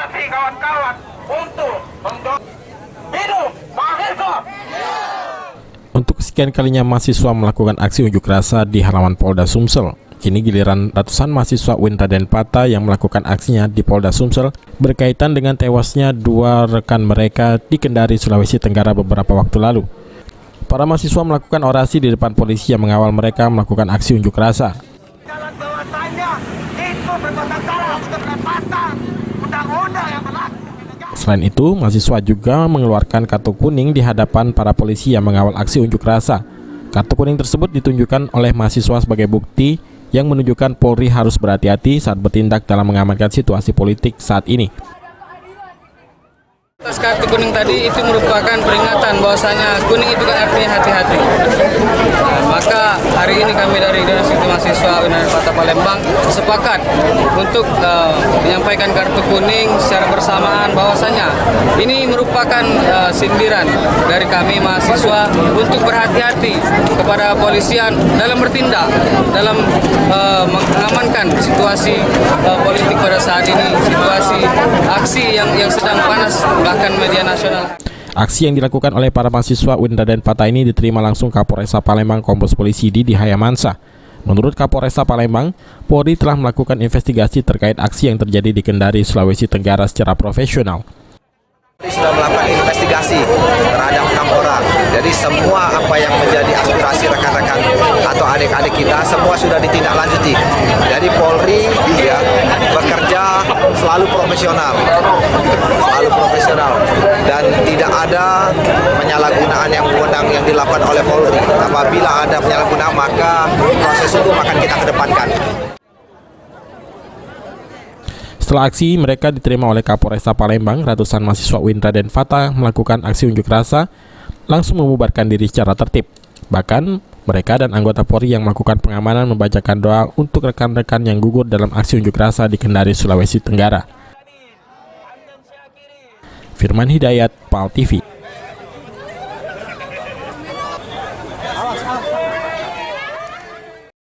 aspirasi kawan-kawan untuk hidup mahasiswa. Untuk kesekian kalinya mahasiswa melakukan aksi unjuk rasa di halaman Polda Sumsel. Kini giliran ratusan mahasiswa UIN Raden Patah yang melakukan aksinya di Polda Sumsel berkaitan dengan tewasnya dua rekan mereka di Kendari, Sulawesi Tenggara beberapa waktu lalu. Para mahasiswa melakukan orasi di depan polisi yang mengawal mereka melakukan aksi unjuk rasa. Jalan bahwasanya itu bertentangan dengan patah undang-undang yang berlaku. Selain itu, mahasiswa juga mengeluarkan kartu kuning di hadapan para polisi yang mengawal aksi unjuk rasa. Kartu kuning tersebut ditunjukkan oleh mahasiswa sebagai bukti yang menunjukkan Polri harus berhati-hati saat bertindak dalam mengamankan situasi politik saat ini. Atas kartu kuning tadi itu merupakan peringatan bahwasanya kuning itu kan artinya hati-hati. Maka hari ini kami dari Dinas Mahasiswa UIN Raden Patah Palembang sepakat untuk menyampaikan kartu kuning secara bersamaan bahwasanya ini merupakan sindiran dari kami mahasiswa untuk berhati-hati kepada polisian dalam bertindak, dalam mengamankan situasi politik pada saat ini, situasi aksi yang sedang panas bahkan media nasional. Aksi yang dilakukan oleh para mahasiswa UIN Raden Patah ini diterima langsung Kapolresta Palembang Kombes Polisi Didi Hayamansa. Menurut Kapolresta Palembang, Polri telah melakukan investigasi terkait aksi yang terjadi di Kendari, Sulawesi Tenggara secara profesional. Sudah melakukan investigasi terhadap 6 orang. Jadi semua apa yang menjadi aspirasi rekan-rekan atau adik-adik kita semua sudah ditindaklanjuti. Jadi Polri ya bekerja selalu profesional, dan tidak ada penyalahgunaan yang wewenang yang dilakukan oleh Polri. Apabila ada penyalahgunaan maka proses hukum akan kita kedepankan. Setelah aksi mereka diterima oleh Kapolresta Palembang, ratusan mahasiswa UIN Raden Patah melakukan aksi unjuk rasa langsung membubarkan diri secara tertib. Bahkan mereka dan anggota Polri yang melakukan pengamanan membacakan doa untuk rekan-rekan yang gugur dalam aksi unjuk rasa di Kendari, Sulawesi Tenggara. Firman Hidayat, PAL TV.